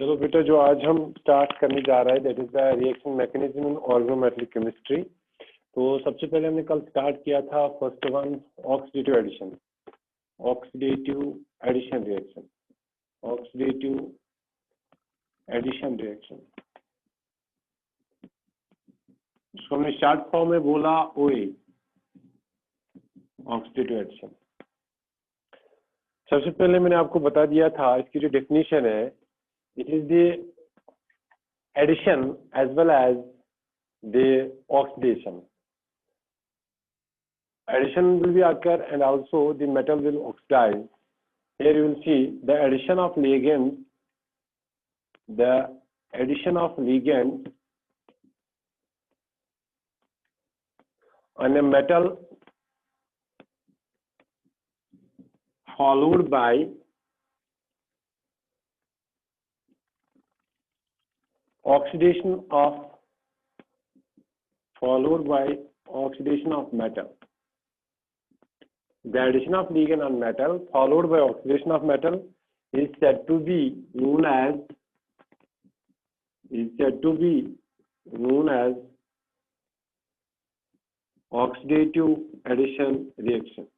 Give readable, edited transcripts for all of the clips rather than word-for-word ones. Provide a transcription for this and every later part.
चलो बेटा, जो आज हम स्टार्ट करने जा रहे हैं that is the reaction mechanism in organometallic chemistry. तो सबसे पहले हमने कल स्टार्ट किया था first one oxidative addition, oxidative addition reaction, oxidative addition reaction. उसको हमने शॉर्ट फॉर्म में बोला ओए, ऑक्सीडेटिव एडिशन। सबसे पहले मैंने आपको बता दिया था इसकी जो डेफिनेशन है, it is the addition as well as the oxidation. Addition will be occur and also the metal will oxidize. Here you will see the addition of ligand, the addition of ligand on a metal followed by oxidation of metal. The addition of ligand on metal followed by oxidation of metal is said to be known as oxidative addition reaction.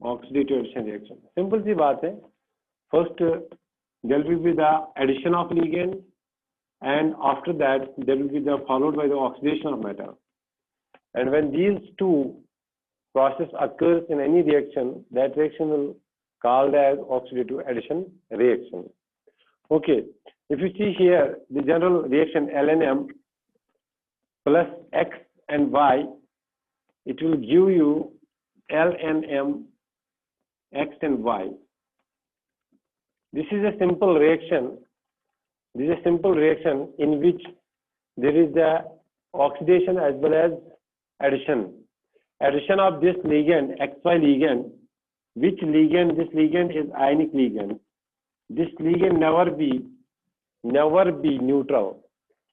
Oxidative addition reaction. Simple सी बात है. First there will be the addition of ligand and after that there will be the followed by the oxidation of metal, and when these two process occurs in any reaction, that reaction will called as oxidative addition reaction. Okay, if you see here the general reaction LNM plus X and Y, it will give you LNM X and Y. This is a simple reaction. This is a simple reaction in which there is the oxidation as well as addition. Addition of this ligand, XY ligand. Which ligand? This ligand is ionic ligand. This ligand never be neutral.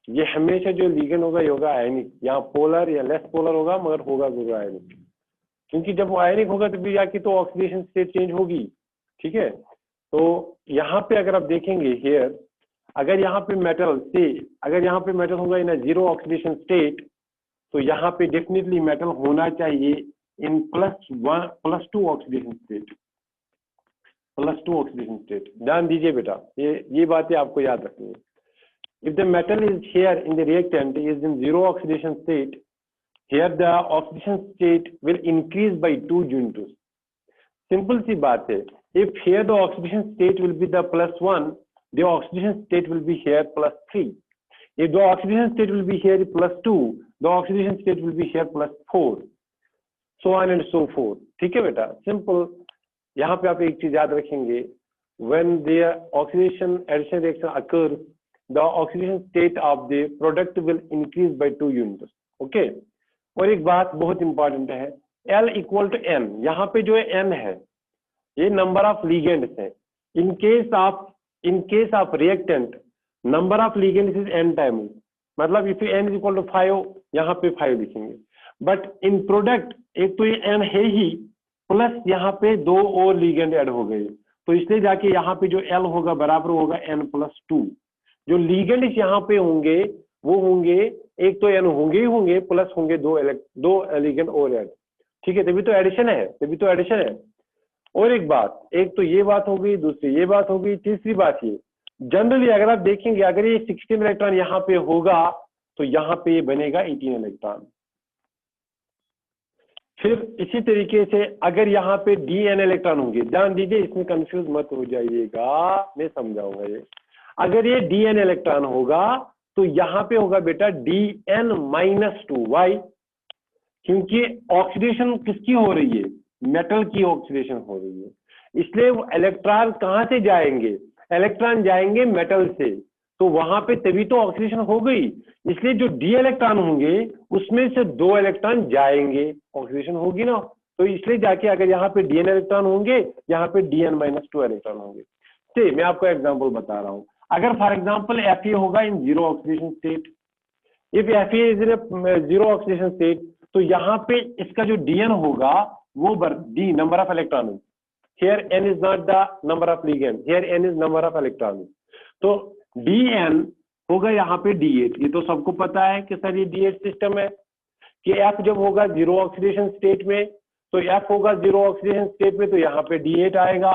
ये हमेशा जो ligand होगा ये होगा आयनिक, यहाँ polar या less polar होगा मगर होगा जरूर आयनिक, क्योंकि जब वो आयनिक होगा तो भी जाके तो ऑक्सीडेशन स्टेट चेंज होगी। ठीक है, तो यहाँ पे अगर आप देखेंगे हियर, अगर यहाँ पे मेटल होगा इन जीरो ऑक्सीडेशन स्टेट, तो यहाँ पे डेफिनेटली मेटल होना चाहिए इन +2 ऑक्सीडेशन स्टेट। ध्यान दीजिए बेटा, ये बातें आपको याद रखनी है। If the metal is here in the reactant is in zero oxidation state, here the oxidation state will increase by 2 units. Simple सी बात है। If here the oxidation state will be the +1, the oxidation state will be here +3. If the oxidation state will be here +2, the oxidation state will be here +4, so on and so forth. ठीक है बेटा, simple। यहाँ पे आप एक चीज याद रखेंगे, when the oxidation addition reaction occurs, the oxidation state of the product will increase by 2 units. Okay? और एक बात बहुत इंपॉर्टेंट है, L = N। यहाँ पे जो है N है, ये नंबर ऑफ लिगेंड्स है। In case of reactant number of ligands is n times, मतलब इफ n = 5 यहाँ पे 5 लिखेंगे, बट इन प्रोडक्ट एक तो ये n है ही, प्लस यहाँ पे 2 और लिगेंड ऐड हो गए, तो इसलिए जाके यहाँ पे जो L होगा बराबर होगा n+2। जो लिगेंड्स यहाँ पे होंगे वो होंगे, एक तो n होंगे ही होंगे, प्लस होंगे 2 लिगेंड और ऐड। ठीक है, तभी तो एडिशन है। और एक बात, एक तो ये बात हो गई, दूसरी ये बात हो गई, तीसरी बात ये, जनरली अगर आप देखेंगे अगर ये 16 इलेक्ट्रॉन यहाँ पे होगा तो यहाँ पे बनेगा 18 इलेक्ट्रॉन। फिर इसी तरीके से अगर यहाँ पे Dn इलेक्ट्रॉन होंगे, ध्यान दीजिए इसमें कंफ्यूज मत हो जाइएगा, मैं समझाऊंगा ये। अगर ये Dn इलेक्ट्रॉन होगा तो यहाँ पे होगा बेटा Dn-2। वाई? क्योंकि ऑक्सीडेशन किसकी हो रही है? मेटल की ऑक्सीडेशन हो रही है, इसलिए वो इलेक्ट्रॉन कहां से जाएंगे? इलेक्ट्रॉन जाएंगे मेटल से, तो वहां पे तभी तो ऑक्सीडेशन हो गई। इसलिए जो डी इलेक्ट्रॉन होंगे उसमें से 2 इलेक्ट्रॉन जाएंगे, ऑक्सीडेशन होगी ना, तो इसलिए जाके अगर यहाँ पे Dn इलेक्ट्रॉन होंगे, यहाँ पे Dn-2 इलेक्ट्रॉन होंगे। तो मैं आपको एग्जांपल बता रहा हूँ, अगर फॉर एग्जांपल Fa होगा इन zero oxidation state, if Fa is in zero oxidation state, तो यहाँ पे इसका जो Dn होगा वो D number of electron here n is not the number of ligand, here n is number of electrons. तो dn होगा यहाँ पे d8, ये तो सबको पता है कि सर ये d8 सिस्टम है कि f जब होगा जीरो ऑक्सीडेशन स्टेट में, तो f होगा जीरो ऑक्सीडेशन स्टेट में, तो यहाँ पे d8 आएगा।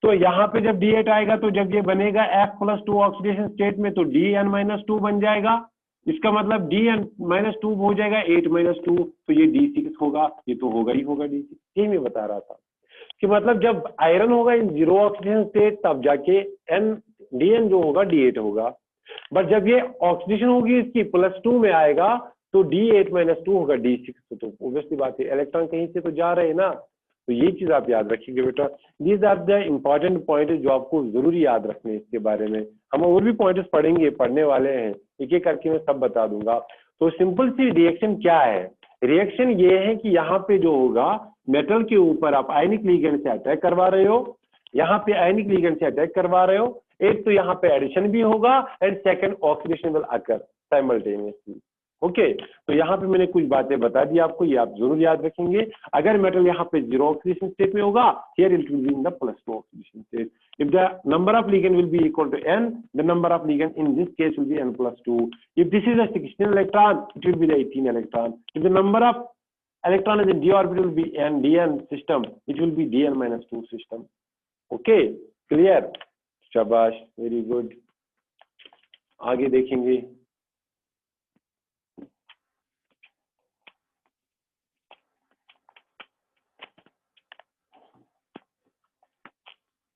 तो यहाँ पे जब d8 आएगा तो जब ये बनेगा f+2 ऑक्सीडेशन स्टेट में, तो dn-2 बन जाएगा। इसका मतलब dn-2 हो जाएगा 8-2, तो ये d6 होगा, ये तो होगा ही होगा d6। यही मैं बता रहा था कि मतलब जब आयरन होगा इन जीरो ऑक्सीडेशन स्टेट तब जाके dn जो होगा d8 होगा, बट जब ये ऑक्सीडेशन होगी इसकी +2 में आएगा तो d8-2 होगा d6। तो ऑब्वियसली बात है इलेक्ट्रॉन कहीं से तो जा रहे हैं ना, तो ये चीज आप याद रखिएगा बेटा। These are the important point जो आपको जरूरी याद रखने इसके बारे में। हम और भी पॉइंट्स पढ़ेंगे, पढ़ने वाले हैं, एक एक करके मैं सब बता दूंगा। तो सिंपल सी रिएक्शन क्या है? रिएक्शन ये है कि यहाँ पे जो होगा मेटल के ऊपर आप आयनिक लिगेंड से अटैक करवा रहे हो, यहाँ पे आयनिक लिगेंड से अटैक करवा रहे हो। एक तो यहाँ पे एडिशन भी होगा and second oxidation will occur simultaneously. Okay, तो यहाँ पे मैंने कुछ बातें बता दी आपको, ये आप जरूर याद रखेंगे। अगर मेटल यहाँ पे जीरो ऑक्सीडेशन स्टेट में होगा, here it will be in the +2 oxidation state. If the number of ligand will be equal to n, the number of ligand in this case will be n+2। If this is a 16 electron, it will be the 18 electron. If the number of electron is in d orbital will be n dn system, it will be dn-2 system. Okay, clear? शाबाश, very good. आगे देखेंगे।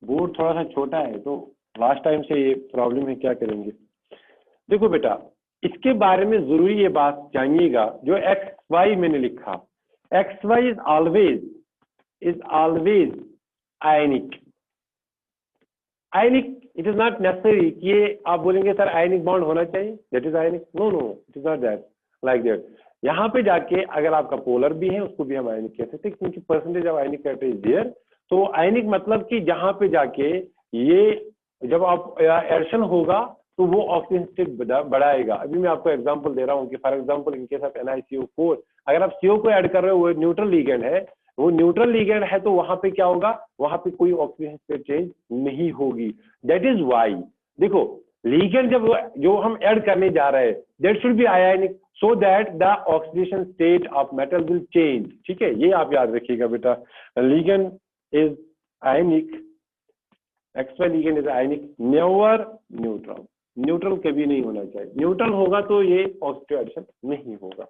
Board थोड़ा सा छोटा है तो last time से ये प्रॉब्लम है, क्या करेंगे। देखो बेटा, इसके बारे में जरूरी ये बात जानिएगा, जो XY मैंने लिखा, XY is always ionic. Ionic, it is not necessary कि ये आप बोलेंगे सर आयनिक बॉन्ड होना चाहिए, that is ionic. No no, it is not that like that. यहाँ पे जाके अगर आपका पोलर भी है उसको भी हम आयनिक कह सकते हैं, क्योंकि percentage of ionic character is there. तो आयनिक मतलब कि जहाँ पे जाके ये जब आप एडिशन होगा तो वो ऑक्सीजन स्टेट बढ़ाएगा। अभी मैं आपको एग्जांपल दे रहा हूँ कि for example in case of NiCO4, अगर आप CO को ऐड कर रहे हो, वो न्यूट्रल लिगेंड है, वो न्यूट्रल लिगेंड है, तो वहां पे क्या होगा, वहां पे कोई ऑक्सीजन स्टेट चेंज नहीं होगी। दैट इज वाई, देखो लिगेंड जब जो हम ऐड करने जा रहे हैं, that should be ionic so that the oxidation state of metal will change. ठीक है, ये आप याद रखिएगा बेटा। Ligand is ionic, XY ligand is ionic, never neutral. Neutral कभी नहीं होना चाहिए, न्यूट्रल होगा तो ये ऑक्सीडेटिव एडिशन नहीं होगा।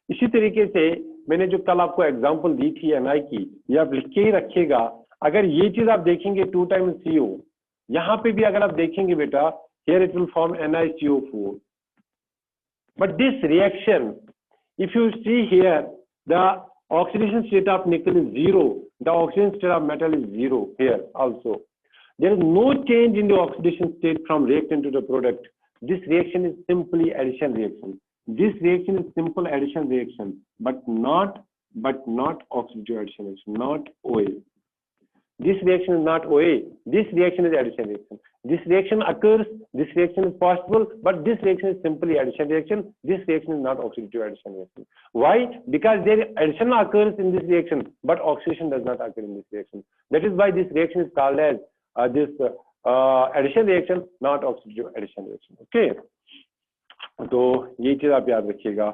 इसी तरीके से मैंने जो कल आपको एग्जांपल दी थी Ni की, ये आप लिख के ही रखिएगा। अगर ये चीज आप देखेंगे 2 times CO, यहाँ पे भी अगर आप देखेंगे बेटा, here it will form NiCO4, but this reaction, if you see here, the oxidation state of nickel is 0, the oxidation state of metal is 0 here also. There is no change in the oxidation state from reactant to the product. This reaction is simply addition reaction. This reaction is simple addition reaction, but not oxidative addition reaction, not OA. This reaction is not OA. This reaction is addition reaction. This reaction occurs, this reaction is possible, but this reaction is simply addition reaction. This reaction is not oxidative addition reaction. Why? Because there addition occurs in this reaction, but oxidation does not occur in this reaction. That is why this reaction is called as addition reaction, not oxidative addition reaction. Okay. तो ये चीज आप याद रखिएगा।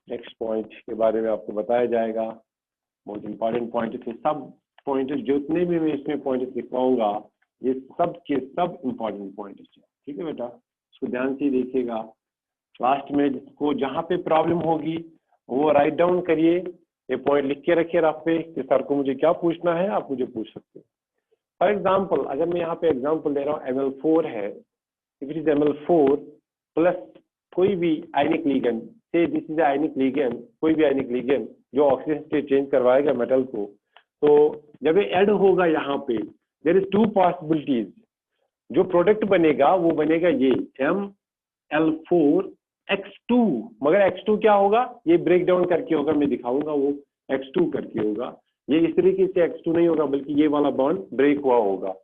Next point के बारे में आपको बताया जाएगा, बहुत इंपॉर्टेंट पॉइंट थे। सब पॉइंट जितने भी मैं इसमें पॉइंट लिखवाऊंगा, ये सब के सब इंपॉर्टेंट पॉइंट है। ठीक है बेटा, इसको ध्यान से देखिएगा। लास्ट में जिसको जहाँ पे प्रॉब्लम होगी वो राइट डाउन करिए, ये पॉइंट लिख के रखिए रफ पे कि सर को मुझे क्या पूछना है, आप मुझे पूछ सकते हैं। फॉर एग्जाम्पल, अगर मैं यहाँ पे एग्जाम्पल दे रहा हूँ ML4 है, if it is ML4 plus कोई भी आयनिक लिगेंड, से दिस इज आयनिक लिगेंड, कोई भी आयनिक लिगेंड जो ऑक्सीजन स्टेट चेंज करवाएगा मेटल को, तो जब ये ऐड होगा यहाँ पे, देयर इज 2 पॉसिबिलिटीज। जो प्रोडक्ट बनेगा वो बनेगा ये ML4X2, मगर X2 क्या होगा, ये ब्रेक डाउन करके होगा, मैं दिखाऊंगा, वो X2 करके होगा। ये इस तरीके से X2 नहीं होगा, बल्कि ये वाला बॉन्ड ब्रेक हुआ होगा।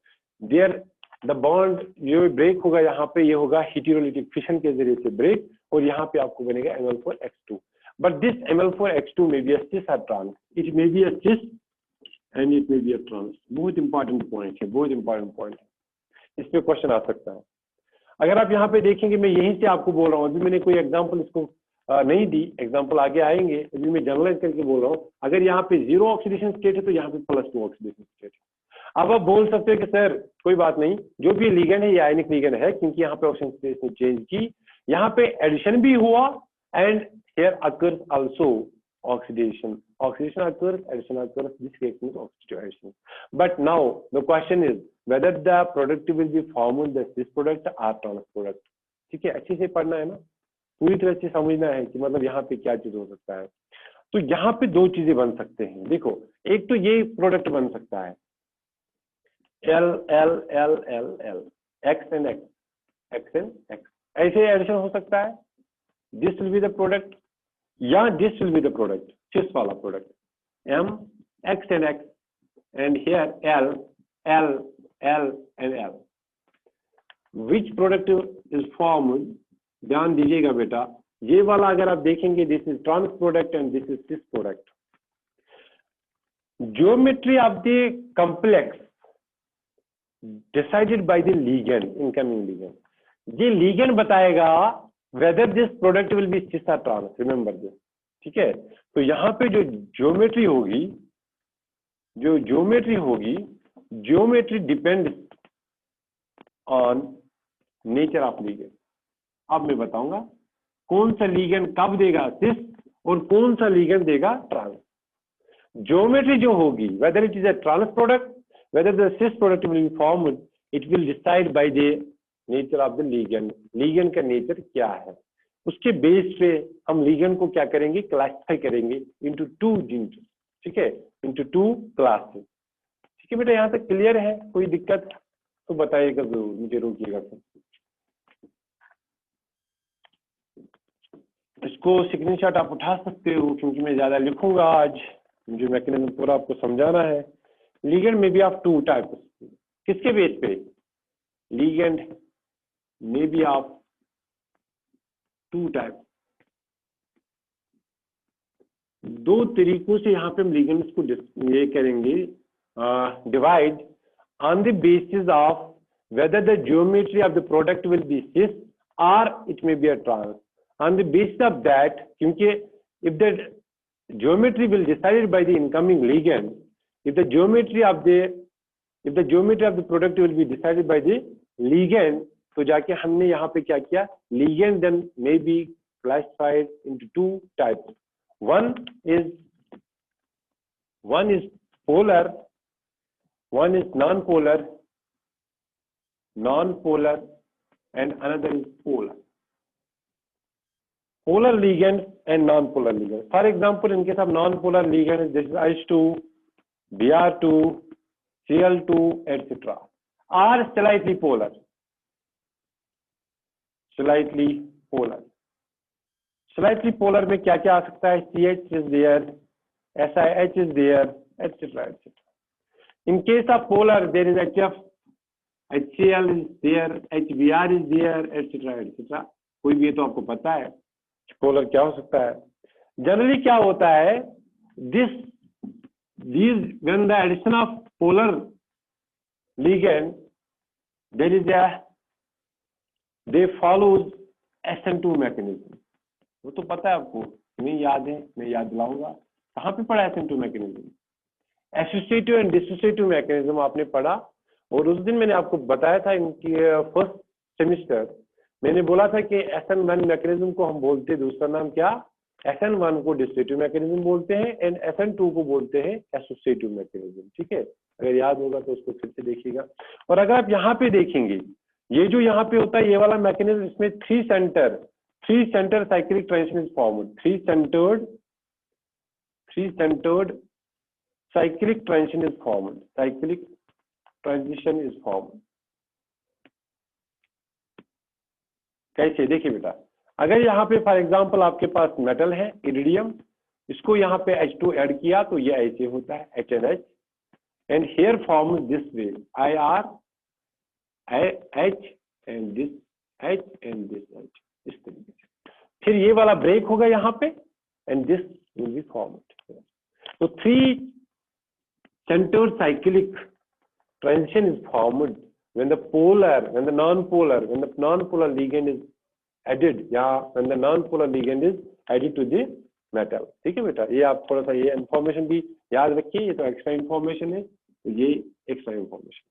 देयर द बॉन्ड जो ब्रेक होगा यहाँ पे, ये होगा हेटेरोलिटिक फिशन के जरिए से ब्रेक, और यहाँ पे आपको बनेगा ML4X2। But this ML4X2 may be a cis or trans, it may be a cis and it may be a trans. बहुत इंपॉर्टेंट पॉइंट है, बहुत इंपॉर्टेंट पॉइंट है, इस पे क्वेश्चन आ सकता है। अगर आप यहाँ पे देखेंगे, मैं यहीं से आपको बोल रहा हूँ, अभी मैंने कोई एग्जांपल इसको नहीं दी, एग्जांपल आगे आएंगे, अभी मैं जनरलाइज करके बोल रहा हूँ। अगर यहाँ पे 0 ऑक्सीडेशन स्टेट है तो यहाँ पे +2 ऑक्सीडेशन स्टेट है। अब आप बोल सकते हो कि सर कोई बात नहीं, जो भी लिगेंड है ये आयनिक लिगेंड है, क्योंकि यहाँ पे ऑक्सीजन स्टेट ने चेंज की, यहाँ पे एडिशन भी हुआ, and here occurs also oxidation. Oxidation occurs, addition occurs, this reaction is oxidation. But now the question is whether the product will be formed as cis product or trans product। ठीक है, अच्छे से पढ़ना है ना, पूरी तरह से समझना है कि मतलब यहाँ पे क्या चीज हो सकता है। तो यहाँ पे दो चीजें बन सकते हैं, देखो, एक तो ये प्रोडक्ट बन सकता है L L L L L X and X, X and X, ऐसे एडिशन हो सकता है, this will be the product, या this will be the product, cis वाला product M X and X, and here L L L and L, which product is formed। ध्यान दीजिएगा बेटा, ये वाला अगर आप देखेंगे, this is trans product and this is cis product. Geometry of the complex decided by the ligand, incoming ligand. ये ligand बताएगा whether this product will be cis और ट्रांस, रिमेंबर दिस। ठीक है, तो यहाँ पे जो ज्योमेट्री होगी, जो ज्योमेट्री होगी, geometry depends on nature of ligand. अब मैं बताऊंगा कौन सा लिगेंड कब देगा सिस और कौन सा लिगेंड देगा ट्रांस। ज्योमेट्री जो होगी, whether it is a trans product, whether the cis product will be formed, it will decide by the nature of the ligand. Ligand का नेचर क्या है, उसके बेस पे हम लिगेंड को क्या करेंगे, क्लासिफाई करेंगे इनटू 2 जीन्स। ठीक है, इनटू 2 क्लासेस। ठीक है बेटा, यहाँ तक क्लियर है? कोई दिक्कत तो बताइएगा जरूर, मुझे रोकिएगा। इसको स्क्रीनशॉट आप उठा सकते हो, क्योंकि मैं ज्यादा लिखूंगा आज, मुझे मैकेनिज्म पूरा आपको समझाना है। लिगेंड में भी आप 2 टाइप, किसके बेस पे? लिगेंड में भी आप 2 टाइप, 2 तरीकों से यहाँ पे हम लिगेंड्स को ये करेंगे divide on the basis of whether the geometry of the product will be cis और it may be a trans. On the basis of that, क्योंकि if the geometry will decided by the incoming ligand, if the geometry of the product will be decided by the ligand, तो जाके हमने यहाँ पे क्या किया, ligand then may be classified into 2 types. One is polar, one is non-polar, and another is polar. Polar ligand and non-polar ligand. For example, in case of non-polar ligand, this is H2, Br2, Cl2, etc. are slightly polar. Slightly polar में क्या क्या आ सकता है? CH is there, SiH is there, etc. In case of polar, there is HF, HCl is there, HBr is there, etc. कोई भी तो आपको पता है पोलर क्या हो सकता है। जनरली क्या होता है, these when the addition of polar ligand, they follows SN2 mechanism। वो तो पता है आपको, नहीं याद है, मैं याद दिलाऊंगा। कहाँ पे पढ़ा SN2 mechanism? Associative and dissociative mechanism आपने पढ़ा, और उस दिन मैंने आपको बताया था इनकी फर्स्ट सेमिस्टर, मैंने बोला था कि SN1 मैकेनिज्म को हम बोलते हैं, दूसरा नाम क्या, SN1 को डिसोसिएटिव मैकेनिज्म बोलते हैं एंड SN2 को बोलते हैं एसोसिएटिव मैकेनिज्म। ठीक है, अगर याद होगा तो उसको फिर से देखिएगा। और अगर आप यहाँ पे देखेंगे, ये जो यहाँ पे होता है ये वाला मैकेनिज्म, इसमें 3 centre cyclic transition is formed, 3 centred cyclic transition is formed, cyclic transition is formed. कैसे? देखिए बेटा, अगर यहाँ पे फॉर एग्जांपल आपके पास मेटल है इरिडियम, इसको यहाँ पे H2 ऐड किया तो ये ऐसे होता है HNH, and here form this way IR H and this H and this H, इस तरीके से। फिर ये वाला ब्रेक होगा यहाँ पे and this will be formed. तो 3 centered cyclic transition is formed when the non-polar ligand is added, या when the non-polar ligand is added to the metal. ठीक है बेटा, ये आप थोड़ा सा ये इंफॉर्मेशन भी याद रखिए, ये तो एक्स्ट्रा इंफॉर्मेशन है, तो ये एक्स्ट्रा इंफॉर्मेशन।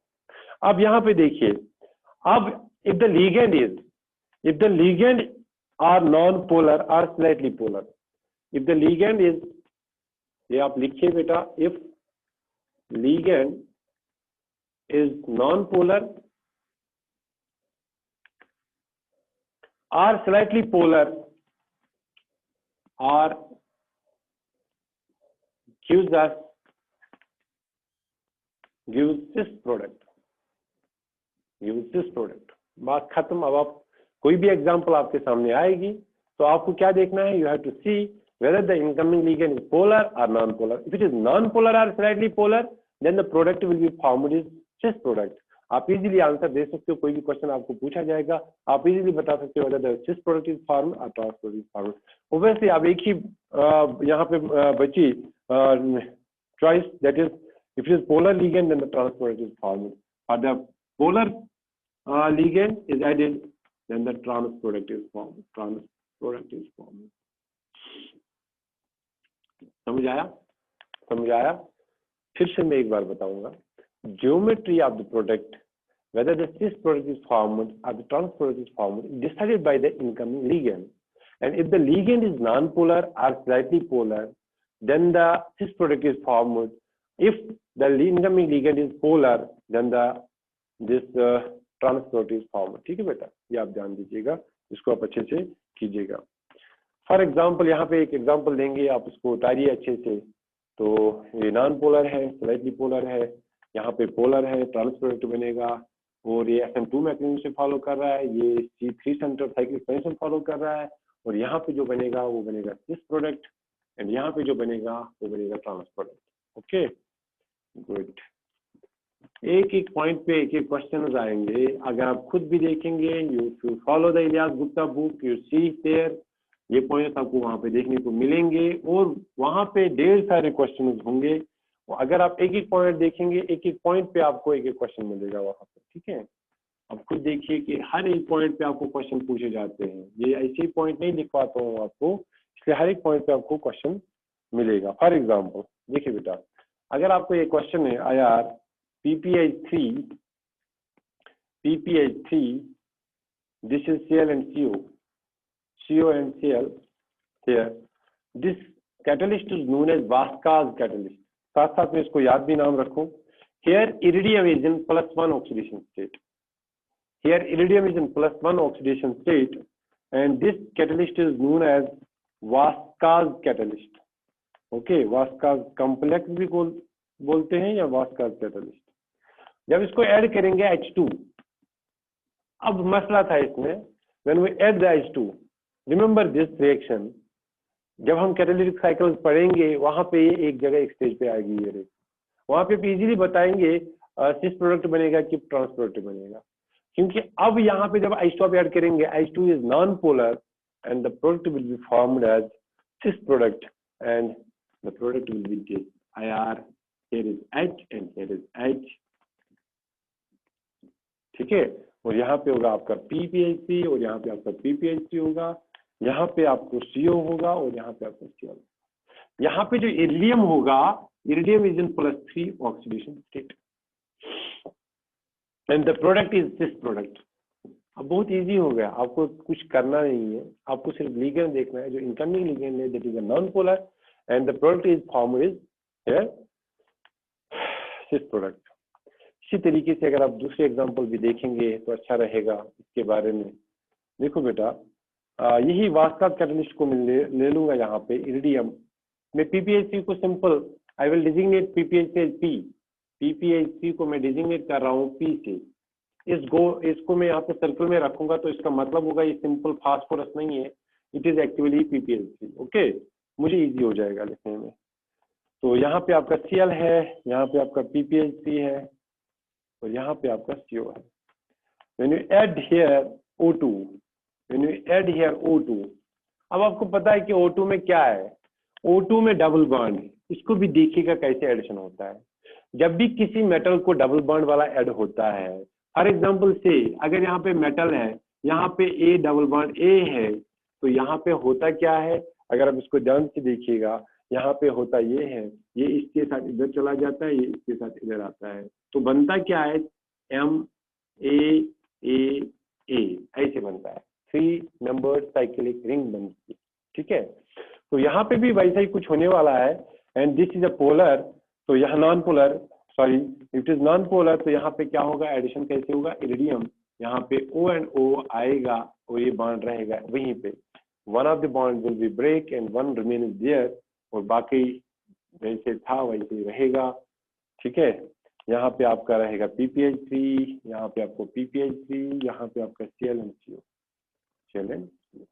अब यहाँ पे देखिए, अब if the ligand are non-polar or slightly polar, if the ligand is, ये आप लिखिए बेटा, if ligand is non-polar or slightly polar or gives this product, बात खत्म। अब आप कोई भी एग्जांपल आपके सामने आएगी तो आपको क्या देखना है, you have to see whether the incoming ligand is polar or non-polar. If it is non-polar or slightly polar, then the product will be formed is cis product. आप इजीली आंसर दे सकते हो, कोई भी क्वेश्चन आपको पूछा जाएगा आप easily बता सकते हो whether the cis product is formed or trans product is formed. Obviously अब एक ही यहाँ पे बची choice, that is if it is polar ligand then the trans product is formed, or the polar ligand is added then the trans product is formed. समझ आया? फिर से मैं एक बार बताऊंगा, geometry of the product, whether the cis product is formed or the trans product is formed, is decided by the incoming ligand. And if the ligand is non-polar or slightly polar, then the cis product is formed. If the incoming ligand is polar, then this trans product is formed. ठीक है बेटा, ये आप ध्यान दीजिएगा, इसको आप अच्छे से कीजिएगा। फॉर एग्जाम्पल यहाँ पे एक एग्जाम्पल देंगे, आप उसको उतारिए अच्छे से। तो ये नॉन पोलर है, स्लाइटली पोलर है, यहाँ पे पोलर है, ट्रांस प्रोडक्ट बनेगा, और ये SM2 मैकेनिज्म से फॉलो कर रहा है, ये C3 centre cyclic transition follow कर रहा है, और यहाँ पे जो बनेगा वो बनेगा सिस प्रोडक्ट, एंड यहाँ पे जो बनेगा वो बनेगा ट्रांस प्रोडक्ट। Okay good. एक एक पॉइंट पे एक एक क्वेश्चन आएंगे, अगर आप खुद भी देखेंगे, you follow the Ilyas Gupta book, you see there, ये पॉइंट्स आपको वहां पे देखने को मिलेंगे, और वहां पे ढेर सारे क्वेश्चन होंगे। अगर आप एक एक पॉइंट देखेंगे, एक एक पॉइंट पे आपको एक एक क्वेश्चन मिलेगा वहां पे। ठीक है, अब खुद देखिए कि हर एक पॉइंट पे आपको क्वेश्चन पूछे जाते हैं, ये ऐसे ही पॉइंट नहीं लिख पाता हूँ आपको, इसलिए हर एक पॉइंट पे आपको क्वेश्चन मिलेगा। फॉर एग्जाम्पल देखिए बेटा, अगर आपको ये क्वेश्चन है IR PPH3 this is Cl and CO and Cl here, this catalyst is known as Vaskaz catalyst, साथ साथ में इसको याद भी नाम रखो। Here iridium is in +1 oxidation state, and this catalyst is known as Vaskaz catalyst. Okay, Vaska's complex भी बोलते हैं या वास्काज कैटलिस्ट। जब इसको ऐड करेंगे H2, अब मसला था इसमें, when we add the H2, remember this reaction, जब हम कैटालिटिक साइकिल्स पढ़ेंगे वहां पे एक जगह एक स्टेज पे आएगी ये रेट, वहां पे इजीली बताएंगे सिस प्रोडक्ट बनेगा कि ट्रांस प्रोडक्ट बनेगा, क्योंकि अब यहाँ पे जब H2 ऐड करेंगे, H2 is non polar and the product will be formed as cis product, and the product will be this IR, here is H and here is H। ठीक है, और यहाँ पे होगा आपका PPHC, और यहाँ पे आपका PPHC होगा, यहाँ पे आपको CO होगा, और यहाँ पे आपका CO होगा। यहाँ पे जो इरिडियम होगा, iridium is in +3 oxidation state and the product is this product. अब बहुत इजी हो गया, आपको कुछ करना नहीं है, आपको सिर्फ लिगेंड देखना है, जो इनकमिंग लिगेंड है that is a non polar and the product is formed is here cis product। इसी तरीके से अगर आप दूसरे एग्जांपल भी देखेंगे तो अच्छा रहेगा इसके बारे में। देखो बेटा, यही वास्काज कैटलिस्ट को मैं ले लूंगा, यहाँ पे इरिडियम में PPHC को simple I will designate PPHC as P, PPHC को मैं डिजिग्नेट कर रहा हूँ P से, इसको मैं यहाँ पे सर्कल में रखूंगा, तो इसका मतलब होगा ये सिंपल फास्फोरस नहीं है, it is actually PPHC। Okay, मुझे इजी हो जाएगा लिखने में। तो यहाँ पे आपका Cl है, यहाँ पे आपका PPHC है, और यहाँ पे आपका CO है। When you add here O2, अब आपको पता है कि O2 में क्या है, O2 में डबल बॉन्ड है, इसको भी देखिएगा कैसे एडिशन होता है। जब भी किसी मेटल को डबल बॉन्ड वाला ऐड होता है, फॉर एग्जांपल से अगर यहाँ पे मेटल है, यहाँ पे ए डबल बॉन्ड ए है, तो यहाँ पे होता क्या है, अगर आप इसको ध्यान से देखिएगा, यहाँ पे होता ये है, ये इसके साथ इधर चला जाता है, ये इसके साथ इधर आता है, तो बनता क्या है, एम ए ऐसे बनता है, 3 नंबर साइक्लिक रिंग बनती है, ठीक है। तो यहाँ पे भी वैसा ही कुछ होने वाला है, and this is a polar, तो यहाँ non polar, sorry it is non polar, तो यहाँ पे क्या होगा, एडिशन कैसे होगा, इरिडियम, यहाँ पे O एंड O आएगा और ये बॉन्ड रहेगा वहीं पे, one of the bond will be break and one remain there, और बाकी जैसे था वैसे रहेगा, ठीक है। यहाँ पे आपका रहेगा PPH3, यहाँ पे आपको PPH3, यहाँ पे आपका ClNCO, ClNCO।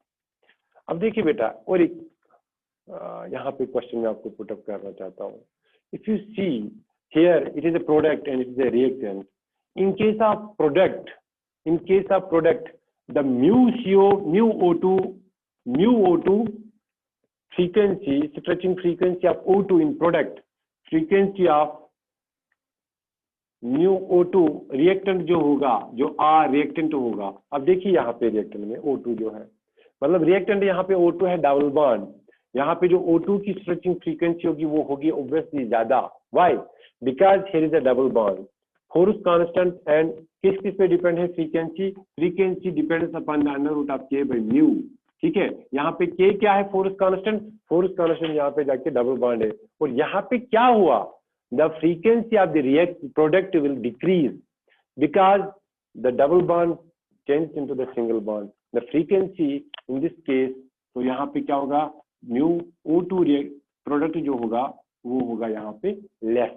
अब देखिए बेटा, और एक यहाँ पे क्वेश्चन मैं आपको पुट अप करना चाहता हूँ, if you see here it is a product and it is a reactant, in case of product the mu O2 frequency, stretching frequency of O2 in product, frequency of mu O2 reactant जो होगा, जो reactant होगा, अब देखिए यहाँ पे reactant में O2 जो है, मतलब रिएक्टेंट यहाँ पे O2 है डबल बॉन्ड, यहाँ पे जो O2 की स्ट्रेचिंग फ्रीक्वेंसी होगी वो होगी ऑब्वियसली ज्यादा, why, because here is a double bond, force constant, and किस पे डिपेंड है, frequency depends upon the under root of K by mu, ठीक है। यहाँ पे K क्या है, फोर्स कांस्टेंट यहाँ पे जाके डबल बॉन्ड है, और यहाँ पे क्या हुआ, the frequency of the product will decrease because the double bond change into the single bond, the frequency in this case, तो यहाँ पे क्या होगा, म्यू O2 प्रोडक्ट जो होगा वो होगा यहाँ पे लेस,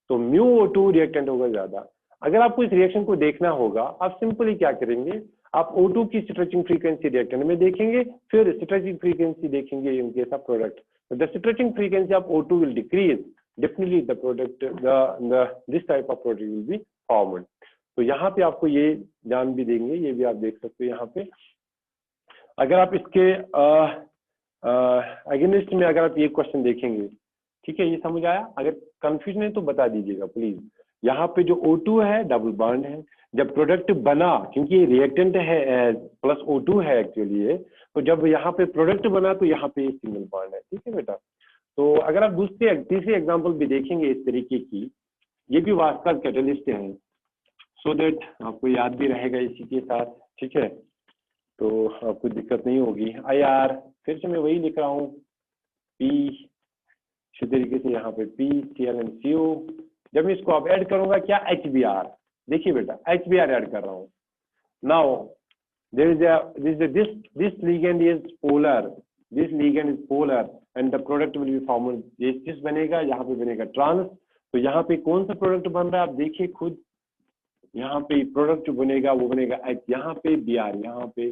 तो म्यू O2 रिएक्टेंट होगा ज्यादा। अगर आपको इस रिएक्शन को देखना होगा, आप सिंपली क्या करेंगे, आप O2 की स्ट्रेचिंग फ्रीक्वेंसी रिएक्टेंट में देखेंगे, फिर स्ट्रेचिंग फ्रीक्वेंसी देखेंगे in case of product, the stretching frequency of O2 will decrease, definitely the product this type of product will B formed. तो यहाँ पे आपको ये ध्यान भी देंगे, ये भी आप देख सकते हो यहाँ पे, अगर आप इसके अगेंस्ट में अगर आप ये क्वेश्चन देखेंगे, ठीक है, ये समझ आया, अगर कंफ्यूजन है तो बता दीजिएगा प्लीज। यहाँ पे जो O2 है डबल बॉन्ड है, जब प्रोडक्ट बना, क्योंकि ये रिएक्टेंट है प्लस O2 है एक्चुअली ये, तो जब यहाँ पे प्रोडक्ट बना तो यहाँ पे सिंगल बॉन्ड है, ठीक है बेटा। तो अगर आप तीसरी एग्जांपल भी देखेंगे इस तरीके की, ये भी वास्तव कैटलिस्ट है, सो दैट आपको याद भी रहेगा इसी के साथ, ठीक है, तो आपको दिक्कत नहीं होगी। IR फिर से मैं वही लिख रहा हूँ, P इसी तरीके से यहाँ पे P ClNCO, जब मैं इसको आप ऐड करूंगा क्या, HBr, देखिए बेटा HBr ऐड कर रहा हूँ, now this ligand is polar, and the product will be formed, जिस बनेगा यहाँ पे बनेगा ट्रांस, तो यहाँ पे कौन सा प्रोडक्ट बन रहा है आप देखिए खुद, यहाँ पे प्रोडक्ट जो बनेगा वो बनेगा H, यहाँ पे Br यहाँ पे,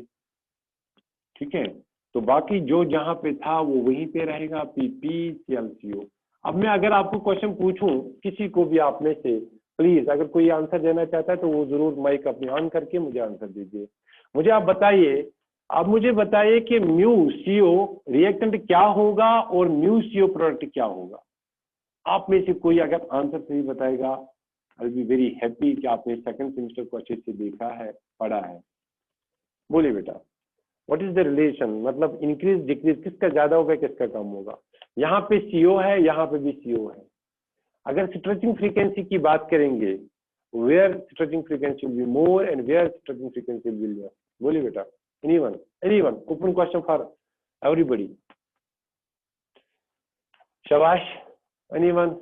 ठीक है, तो बाकी जो जहाँ पे था वो वहीं पे रहेगा, PPClCO। अब मैं अगर आपको क्वेश्चन पूछूं किसी को भी आप में से, प्लीज अगर कोई आंसर देना चाहता है तो वो जरूर माइक अपनी ऑन करके मुझे आंसर दीजिए। मुझे आप मुझे बताइए कि म्यू CO रिएक्टेंट क्या होगा और म्यू CO प्रोडक्ट क्या होगा। आप में से कोई अगर आंसर सही बताएगा, I will be very happy कि आपने सेकंड सेमेस्टर को अच्छे से देखा है, पढ़ा है। बोलिए बेटा, व्हाट इज द रिलेशन, मतलब इंक्रीज डिक्रीज किसका ज्यादा होगा किसका कम होगा। यहाँ पे CO है, यहाँ पे भी CO है। अगर स्ट्रेचिंग फ्रीक्वेंसी की बात करेंगे, where stretching frequency will be more and where stretching frequency will be less. बोलिए बेटा, anyone open question for everybody, शाबाश, एनीवन।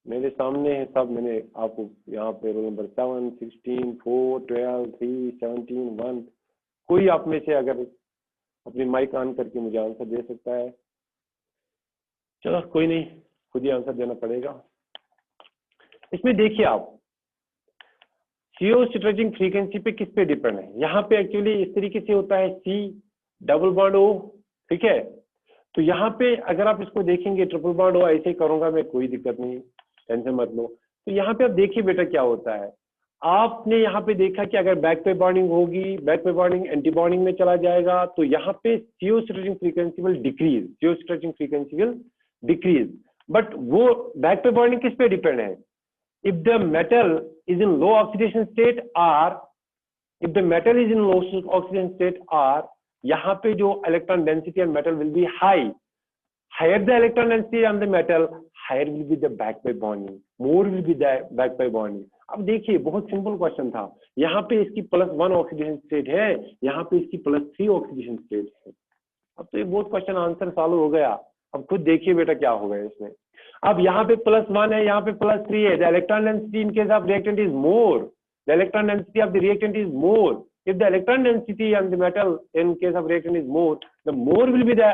मेरे सामने है सब, मैंने आपको यहाँ पे रोल नंबर 7, 16, 4, 12, 3, 17, 1, कोई आप में से अगर अपनी माइक ऑन करके मुझे आंसर दे सकता है, चलो कोई नहीं, खुद ही आंसर देना पड़ेगा। इसमें देखिए आप CO स्ट्रेचिंग फ्रीक्वेंसी पे किस पे डिपेंड है। यहाँ पे एक्चुअली इस तरीके से होता है C डबल बॉन्ड O, ठीक है, तो यहाँ पे अगर आप इसको देखेंगे ट्रिपल बॉन्ड O, ऐसे ही करूंगा मैं, कोई दिक्कत नहीं, टेंशन मत लो। तो यहाँ पे आप देखिए बेटा क्या होता है, आपने यहाँ पे देखा कि अगर बैक पे बॉन्डिंग होगी, बैक पे बॉन्डिंग एंटी बॉन्डिंग में चला जाएगा, तो यहाँ पे CO stretching frequency will decrease, CO stretching frequency will decrease. But वो बैक पे बॉन्डिंग किस पे डिपेंड है? If the metal is in low oxidation state or, if the metal is in low oxidation state or, यहाँ पे जो electron density on metal will be high. Higher the electron density on the metal, higher will be the back by bonding, more will be the back by bonding. अब देखिए बहुत simple question था, यहाँ पे इसकी +1 ऑक्सीडेशन स्टेट है, यहाँ पे इसकी +3 ऑक्सीडेशन स्टेट है. अब तो ये बहुत क्वेश्चन आंसर सॉल्व हो गया. अब खुद देखिए बेटा क्या होगा इसमें. अब यहाँ पे +1 है, यहाँ पे +3 है. The electron density in case of reactant is more, the electron density of the reactant is more. If the electron density on the metal in case of reactant is more, the more will be the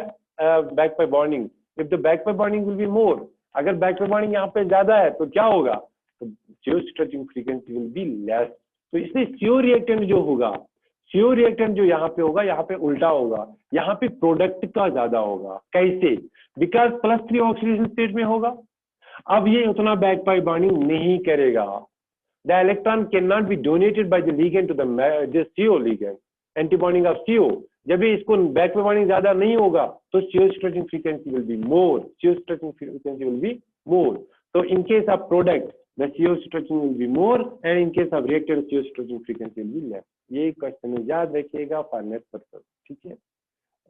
back by bonding. If the back by bonding will be more, अगर back by bonding यहाँ पे ज्यादा है तो क्या होगा? तो CO stretching frequency will be less. तो इसलिए CO reactant जो होगा, CO reactant जो यहाँ पे होगा, यहाँ पे उल्टा होगा, यहाँ पे प्रोडक्ट का ज्यादा होगा. कैसे? Because +3 ऑक्सीडेशन स्टेट में होगा. अब ये उतना back by bonding नहीं करेगा. The electron cannot be donated by the ligand to the CO ligand, antibonding of CO. जब भी इसको बैक पे बॉन्डिंग ज्यादा नहीं होगा तो CO stretching frequency will be more. CO stretching frequency will be more. So in case of product, the CO stretching will be more, and in case of reactant, CO stretching frequency will be less. ये question याद रखिएगा for next purpose. ठीक है.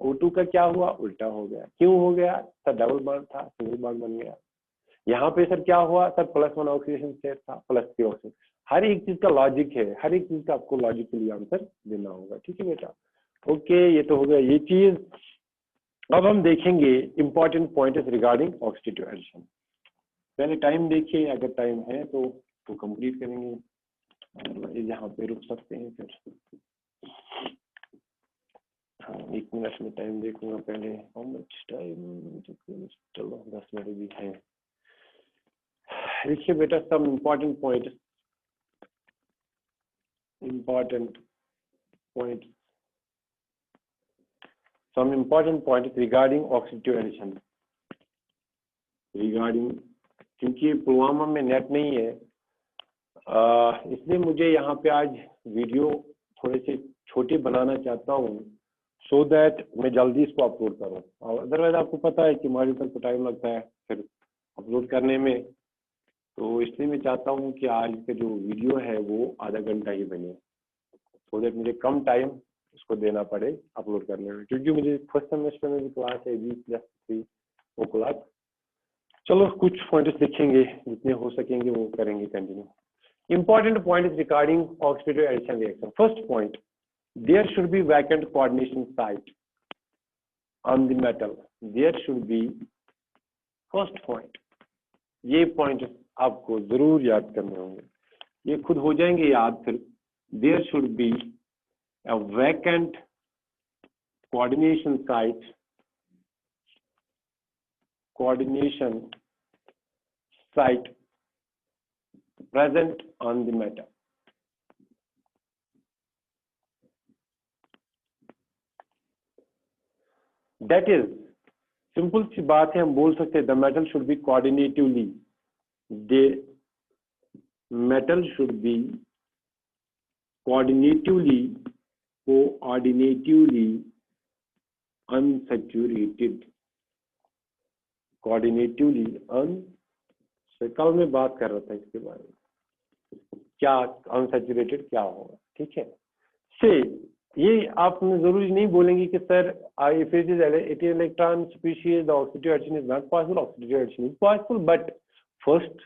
O2 का क्या हुआ? उल्टा हो गया. क्यों हो गया? सर डबल बॉन्ड था, सिंगल बॉन्ड बन गया. यहाँ पे सर क्या हुआ? सर +1 ऑक्सीडेशन स्टेट था, +3 ऑक्सीडेशन. हर एक चीज का लॉजिक है, हर एक चीज का आपको लॉजिकली आंसर देना होगा. ठीक है बेटा. ओके, ये तो हो गया ये चीज. अब हम देखेंगे important points regarding oxidative addition. पहले टाइम देखिए, अगर टाइम है तो कंप्लीट करेंगे, यहाँ पे रुक सकते हैं फिर. हाँ, 1 मिनट में टाइम देखूंगा पहले. How much time? चलो 10 मिनट भी है. देखिए बेटा, सब important point some important points regarding oxidative addition. क्योंकि पुलवामा में नेट नहीं है, इसलिए मुझे यहाँ पे आज वीडियो थोड़े से छोटे बनाना चाहता हूँ, सो दैट मैं जल्दी इसको अपलोड करूँ. और अदरवाइज आपको पता है कि मॉड्यूल तक तो टाइम लगता है फिर अपलोड करने में. तो इसलिए मैं चाहता हूँ कि आज का जो वीडियो है वो आधा घंटा ही बने, सो दैट मुझे कम टाइम उसको देना पड़े अपलोड करने में, क्योंकि मुझे फर्स्ट सेमेस्टर में भी क्लास है 20+3 वो क्लास. चलो कुछ पॉइंट्स लिखेंगे, जितने हो सकेंगे वो करेंगे continue. Important point regarding oxidative addition reaction. First point, there should be vacant coordination site on the metal. There should be, first point, ये पॉइंट आपको जरूर याद करने होंगे, ये खुद हो जाएंगे याद फिर. There should be a vacant coordination site present on the metal. That is simple सी बात है, हम बोल सकते हैं the metal should be coordinatively, the metal should be coordinatively unsaturated. कल में बात कर रहा था इसके बारे में, क्या अनसैचुरेटेड क्या होगा. ठीक है. से ये आपने जरूरी नहीं बोलेंगे कि sir if it is 18 electron species the oxidative addition is not possible. Oxidative addition is possible, but first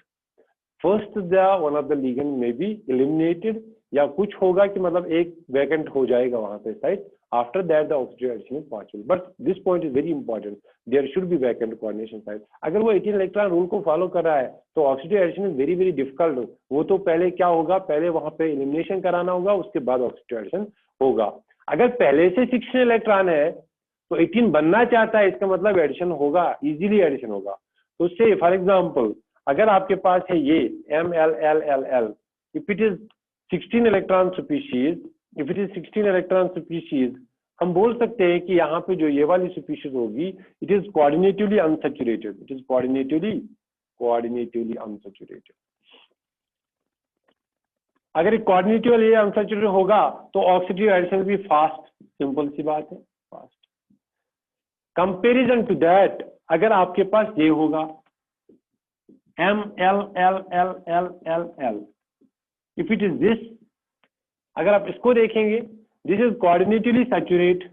the one of the ligand may be eliminated, या कुछ होगा कि मतलब एक वैकेंट हो जाएगा वहां पे site. After that the oxidative addition is possible, but this point is very important. There should be vacant coordination site. अगर वो 18 इलेक्ट्रॉन रूल को फॉलो कर रहा है तो oxidative addition is very very difficult. वो तो पहले क्या होगा, पहले वहां पे एलिमिनेशन कराना होगा, उसके बाद ऑक्सीडेटिव एडिशन होगा. अगर पहले से 16 इलेक्ट्रॉन है तो 18 बनना चाहता है, इसका मतलब एडिशन होगा, इजीली एडिशन होगा. तो से फॉर एग्जांपल अगर आपके पास है ये MLLLL, if it is 16 electron species, if it is 16 electron species, हम बोल सकते हैं कि यहाँ पे जो ये वाली स्पीशीज होगी it is coordinatively unsaturated. It is coordinatively unsaturated. अगर ये कोऑर्डिनेटिवली अनसैचुरेटेड होगा तो ऑक्सीडेटिव एडिशन भी फास्ट. सिंपल सी बात है, फास्ट. कंपेरिजन टू दैट, अगर आपके पास ये होगा M L L L L L L. If it is this, अगर आप इसको देखेंगे, this is coordinatively saturate.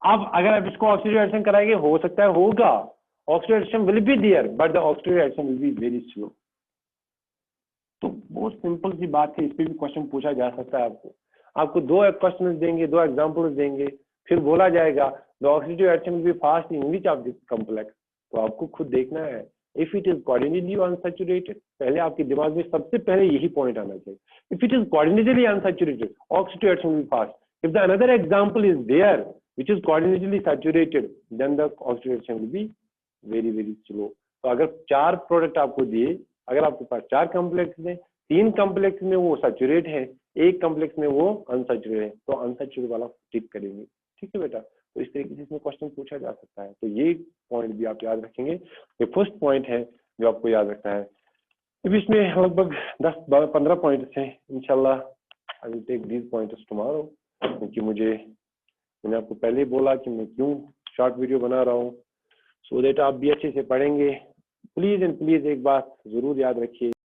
अब अगर आप इसको ऑक्सीडेशन कराएंगे, हो सकता है होगा, oxidation will be there, but the oxidation will be very slow. तो बहुत सिंपल सी बात है, इस पे भी क्वेश्चन पूछा जा सकता है आपको दो क्वेश्चन देंगे, दो एग्जांपल्स देंगे, फिर बोला जाएगा the oxidative reaction will be fast in which of this complex. तो आपको खुद देखना है, if it is coordinately unsaturated, पहले आपके दिमाग में सबसे पहले यही पॉइंट आना चाहिए. If it is coordinately unsaturated, oxidative reaction will be fast. If the another example is there which is coordinately saturated, then the oxidative reaction will be very very slow. तो अगर 4 प्रोडक्ट आपको दिए, अगर आपके पास 4 complex हैं, 3 complex में वो saturate है, एक कॉम्प्लेक्स में वो अनसैचुरेट है, तो अनसैचुरेट वाला टिक करेंगे. ठीक है बेटा, तो इस तरीके से इसमें क्वेश्चन पूछा जा सकता है. तो ये पॉइंट भी आप याद रखेंगे. ये फर्स्ट पॉइंट है जो आपको याद रखना है. इसमें लगभग 10-15 पॉइंट्स हैं. इंशाल्लाह I will take these points tomorrow, क्योंकि मैंने आपको पहले ही बोला कि मैं क्यों शॉर्ट वीडियो बना रहा हूँ, सो दैट आप भी अच्छे से पढ़ेंगे. प्लीज एंड प्लीज एक बात जरूर याद रखिए.